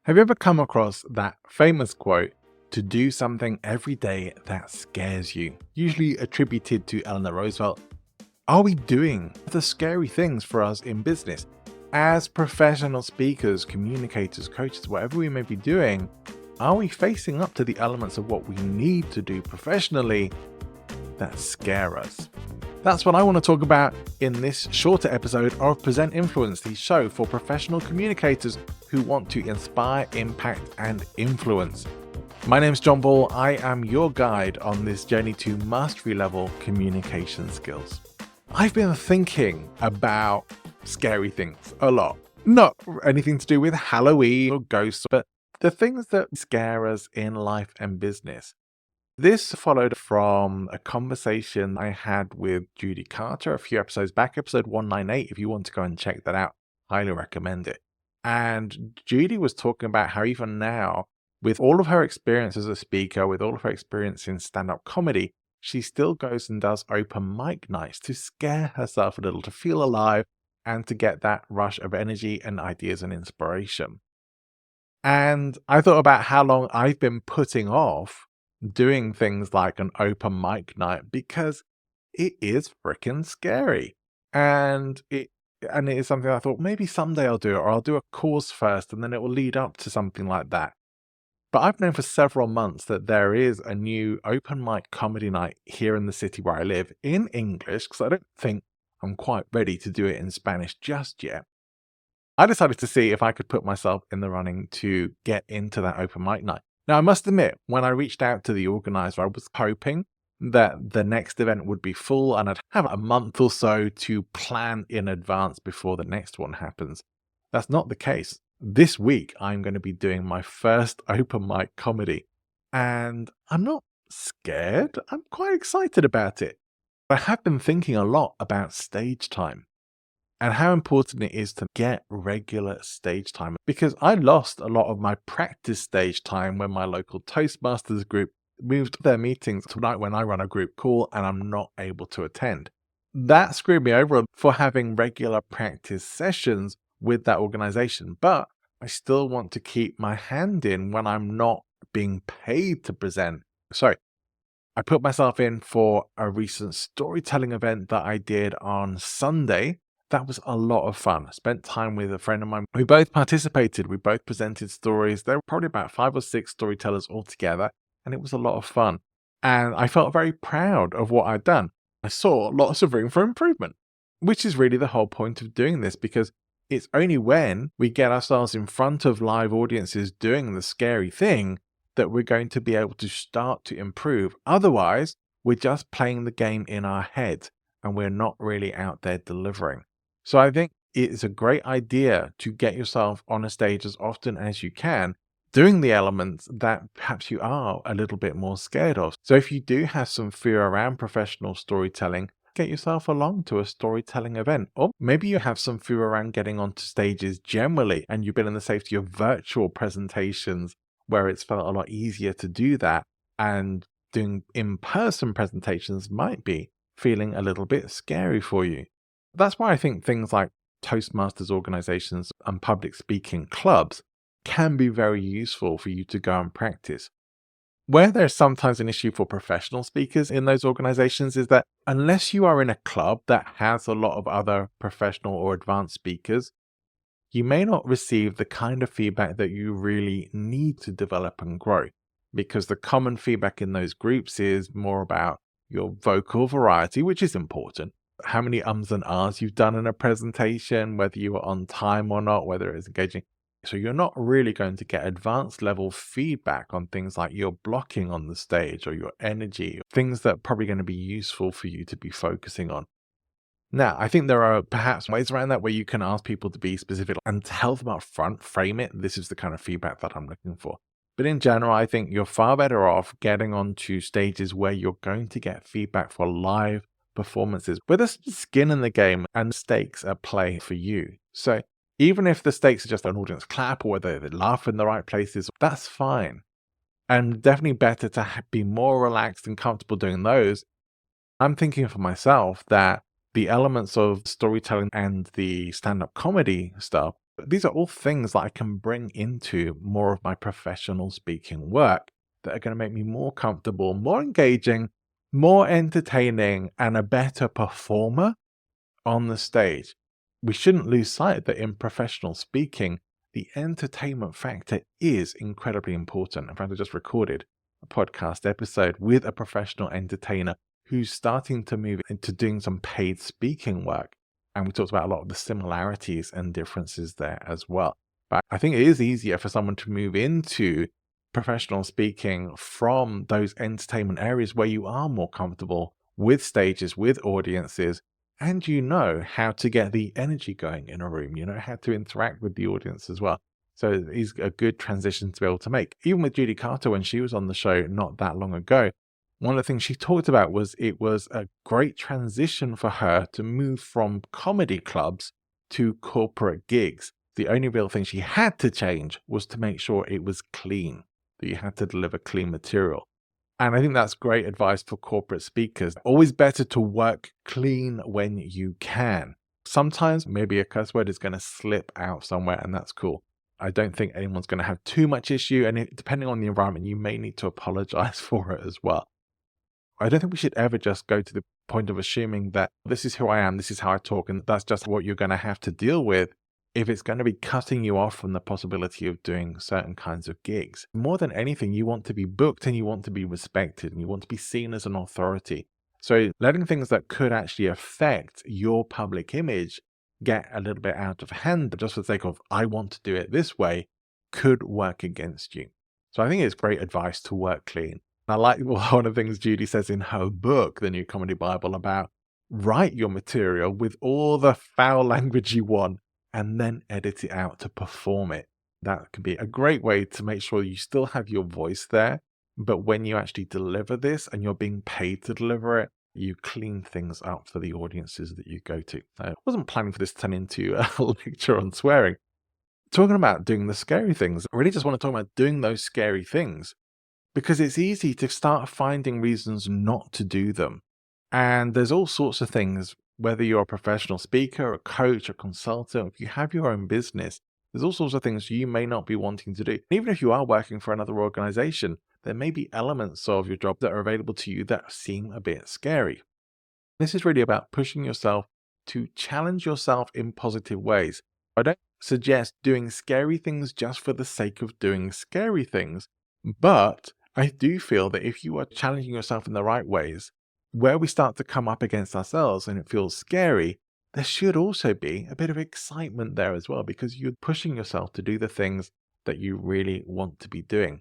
Have you ever come across that famous quote, to do something every day that scares you, usually attributed to Eleanor Roosevelt? Are we doing the scary things for us in business? As professional speakers, communicators, coaches, whatever we may be doing, are we facing up to the elements of what we need to do professionally that scare us? That's what I want to talk about in this shorter episode of Present Influence, the show for professional communicators who want to inspire, impact, and influence. My name's John Ball. I am your guide on this journey to mastery level communication skills. I've been thinking about scary things a lot. Not anything to do with Halloween or ghosts, but the things that scare us in life and business. This followed from a conversation I had with Judy Carter a few episodes back, episode 198. If you want to go and check that out, highly recommend it. And Judy was talking about how even now, with all of her experience as a speaker, with all of her experience in stand-up comedy, she still goes and does open mic nights to scare herself a little, to feel alive, and to get that rush of energy and ideas and inspiration. And I thought about how long I've been putting off doing things like an open mic night because it is freaking scary. And it is something I thought maybe someday I'll do it, or I'll do a course first and then it will lead up to something like that. But I've known for several months that there is a new open mic comedy night here in the city where I live in English, because I don't think I'm quite ready to do it in Spanish just yet. I decided to see if I could put myself in the running to get into that open mic night. Now, I must admit, when I reached out to the organizer, I was hoping that the next event would be full and I'd have a month or so to plan in advance before the next one happens. That's not the case. This week, I'm going to be doing my first open mic comedy, and I'm not scared. I'm quite excited about it. I have been thinking a lot about stage time and how important it is to get regular stage time, because I lost a lot of my practice stage time when my local Toastmasters group moved their meetings tonight when I run a group call and I'm not able to attend. That screwed me over for having regular practice sessions with that organization, but I still want to keep my hand in when I'm not being paid to present. So I put myself in for a recent storytelling event that I did on Sunday. That was a lot of fun. I spent time with a friend of mine. We both participated. We both presented stories. There were probably about 5 or 6 storytellers altogether, and it was a lot of fun. And I felt very proud of what I'd done. I saw lots of room for improvement, which is really the whole point of doing this, because it's only when we get ourselves in front of live audiences doing the scary thing that we're going to be able to start to improve. Otherwise, we're just playing the game in our head and we're not really out there delivering. So I think it's a great idea to get yourself on a stage as often as you can, doing the elements that perhaps you are a little bit more scared of. So if you do have some fear around professional storytelling, get yourself along to a storytelling event. Or maybe you have some fear around getting onto stages generally and you've been in the safety of virtual presentations where it's felt a lot easier to do that, and doing in-person presentations might be feeling a little bit scary for you. That's why I think things like Toastmasters organizations and public speaking clubs can be very useful for you to go and practice. Where there's sometimes an issue for professional speakers in those organizations is that unless you are in a club that has a lot of other professional or advanced speakers, you may not receive the kind of feedback that you really need to develop and grow, because the common feedback in those groups is more about your vocal variety, which is important. How many ums and ahs you've done in a presentation, whether you were on time or not, whether it's engaging. So you're not really going to get advanced level feedback on things like your blocking on the stage or your energy, things that are probably going to be useful for you to be focusing on. Now, I think there are perhaps ways around that where you can ask people to be specific and tell them up front, frame it. This is the kind of feedback that I'm looking for. But in general, I think you're far better off getting onto stages where you're going to get feedback for live performances, where there's skin in the game and stakes at play for you. So even if the stakes are just an audience clap or whether they laugh in the right places, that's fine. And definitely better to be more relaxed and comfortable doing those. I'm thinking for myself that the elements of storytelling and the stand-up comedy stuff These are all things that I can bring into more of my professional speaking work that are going to make me more comfortable, more engaging, more entertaining, and a better performer on the stage. We shouldn't lose sight that in professional speaking, the entertainment factor is incredibly important. In fact, I just recorded a podcast episode with a professional entertainer who's starting to move into doing some paid speaking work. And we talked about a lot of the similarities and differences there as well. But I think it is easier for someone to move into professional speaking from those entertainment areas where you are more comfortable with stages, with audiences, and you know how to get the energy going in a room. You know how to interact with the audience as well. So it's a good transition to be able to make. Even with Judy Carter, when she was on the show not that long ago, one of the things she talked about was it was a great transition for her to move from comedy clubs to corporate gigs. The only real thing she had to change was to make sure it was clean, that you had to deliver clean material. And I think that's great advice for corporate speakers. Always better to work clean when you can. Sometimes maybe a curse word is going to slip out somewhere, and that's cool. I don't think anyone's going to have too much issue, and depending on the environment, you may need to apologize for it as well. I don't think we should ever just go to the point of assuming that this is who I am, this is how I talk, and that's just what you're going to have to deal with if it's going to be cutting you off from the possibility of doing certain kinds of gigs. More than anything, you want to be booked and you want to be respected and you want to be seen as an authority. So letting things that could actually affect your public image get a little bit out of hand just for the sake of, I want to do it this way, could work against you. So I think it's great advice to work clean. I like one of the things Judy says in her book, The New Comedy Bible, about write your material with all the foul language you want and then edit it out to perform it. That can be a great way to make sure you still have your voice there, but when you actually deliver this and you're being paid to deliver it, you clean things up for the audiences that you go to. I wasn't planning for this to turn into a lecture on swearing. Talking about doing the scary things, I really just want to talk about doing those scary things because it's easy to start finding reasons not to do them. And there's all sorts of things, whether you're a professional speaker, a coach, a consultant, if you have your own business, there's all sorts of things you may not be wanting to do. Even if you are working for another organization, there may be elements of your job that are available to you that seem a bit scary. This is really about pushing yourself to challenge yourself in positive ways. I don't suggest doing scary things just for the sake of doing scary things, but I do feel that if you are challenging yourself in the right ways, where we start to come up against ourselves and it feels scary, there should also be a bit of excitement there as well, because you're pushing yourself to do the things that you really want to be doing.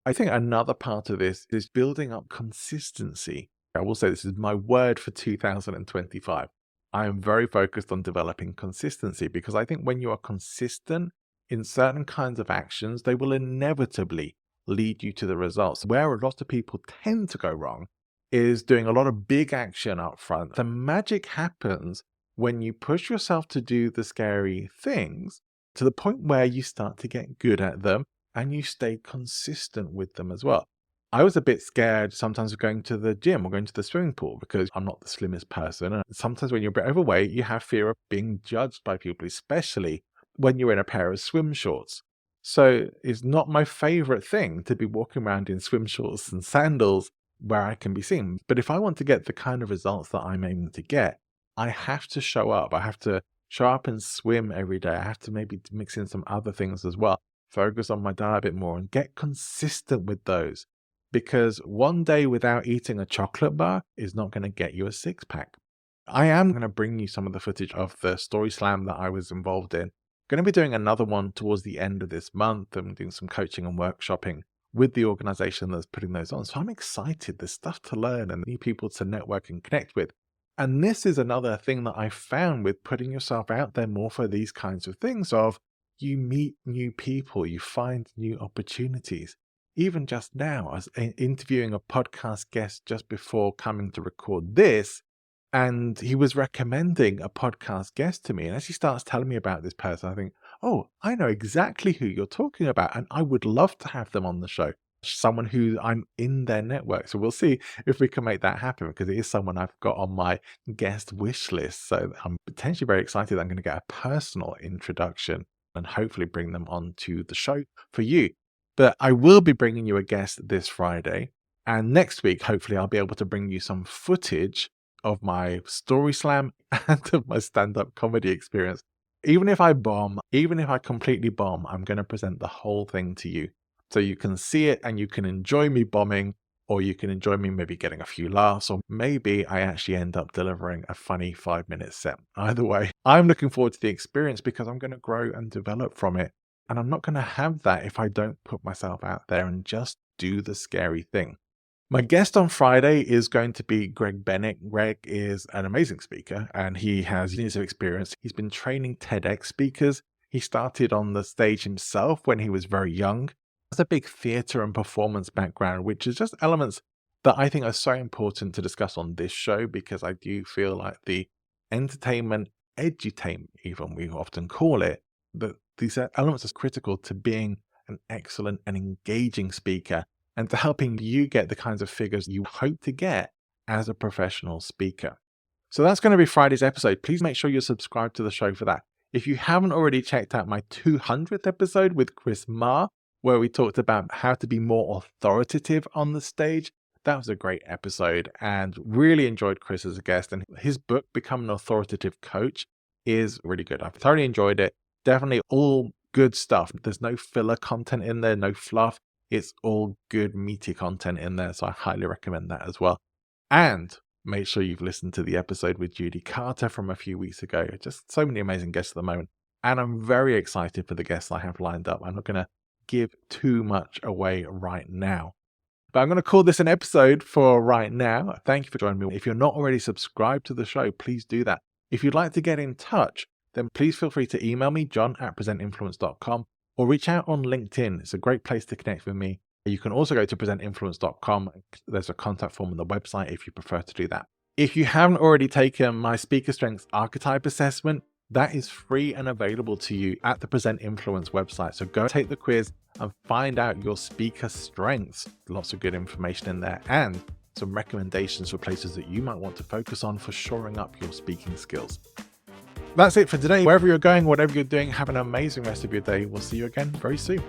I think another part of this is building up consistency. I will say this is my word for 2025. I am very focused on developing consistency because I think when you are consistent in certain kinds of actions, they will inevitably lead you to the results. Where a lot of people tend to go wrong is doing a lot of big action up front. The magic happens when you push yourself to do the scary things to the point where you start to get good at them and you stay consistent with them as well. I was a bit scared sometimes of going to the gym or going to the swimming pool because I'm not the slimmest person. And sometimes when you're a bit overweight, you have fear of being judged by people, especially when you're in a pair of swim shorts. So it's not my favorite thing to be walking around in swim shorts and sandals where I can be seen. But if I want to get the kind of results that I'm aiming to get, I have to show up. I have to show up and swim every day. I have to maybe mix in some other things as well. Focus on my diet a bit more and get consistent with those. Because one day without eating a chocolate bar is not going to get you a six-pack. I am going to bring you some of the footage of the Story Slam that I was involved in. Going to be doing another one towards the end of this month. I'm doing some coaching and workshopping with the organization that's putting those on. So I'm excited. There's stuff to learn and new people to network and connect with. And this is another thing that I found with putting yourself out there more for these kinds of things of you meet new people, you find new opportunities. Even just now, I was interviewing a podcast guest just before coming to record this, and he was recommending a podcast guest to me. And as he starts telling me about this person, I think, oh, I know exactly who you're talking about, and I would love to have them on the show. Someone who I'm in their network. So we'll see if we can make that happen because it is someone I've got on my guest wish list. So I'm potentially very excited that I'm going to get a personal introduction and hopefully bring them onto the show for you. But I will be bringing you a guest this Friday. And next week, hopefully, I'll be able to bring you some footage of my story slam and of my stand-up comedy experience. Even if I bomb, even if I completely bomb, I'm going to present the whole thing to you. So you can see it and you can enjoy me bombing, or you can enjoy me maybe getting a few laughs, or maybe I actually end up delivering a funny 5-minute set. Either way, I'm looking forward to the experience because I'm going to grow and develop from it. And I'm not going to have that if I don't put myself out there and just do the scary thing. My guest on Friday is going to be Greg Bennett. Greg is an amazing speaker and he has years of experience. He's been training TEDx speakers. He started on the stage himself when he was very young. Has a big theater and performance background, which is just elements that I think are so important to discuss on this show because I do feel like the entertainment, edutainment even we often call it, that these elements are critical to being an excellent and engaging speaker and to helping you get the kinds of figures you hope to get as a professional speaker. So that's going to be Friday's episode. Please make sure you're subscribed to the show for that. If you haven't already checked out my 200th episode with Chris Marr, where we talked about how to be more authoritative on the stage, that was a great episode and really enjoyed Chris as a guest. And his book, Become an Authoritative Coach, is really good. I've thoroughly enjoyed it. Definitely all good stuff. There's no filler content in there, no fluff. It's all good, meaty content in there, so I highly recommend that as well. And make sure you've listened to the episode with Judy Carter from a few weeks ago. Just so many amazing guests at the moment. And I'm very excited for the guests I have lined up. I'm not going to give too much away right now. But I'm going to call this an episode for right now. Thank you for joining me. If you're not already subscribed to the show, please do that. If you'd like to get in touch, then please feel free to email me, john@presentinfluence.com, or reach out on LinkedIn. It's a great place to connect with me. You can also go to presentinfluence.com. There's a contact form on the website if you prefer to do that. If you haven't already taken my Speaker Strengths Archetype Assessment, that is free and available to you at the Present Influence website. So go take the quiz and find out your speaker strengths. Lots of good information in there and some recommendations for places that you might want to focus on for shoring up your speaking skills. That's it for today. Wherever you're going, whatever you're doing, have an amazing rest of your day. We'll see you again very soon.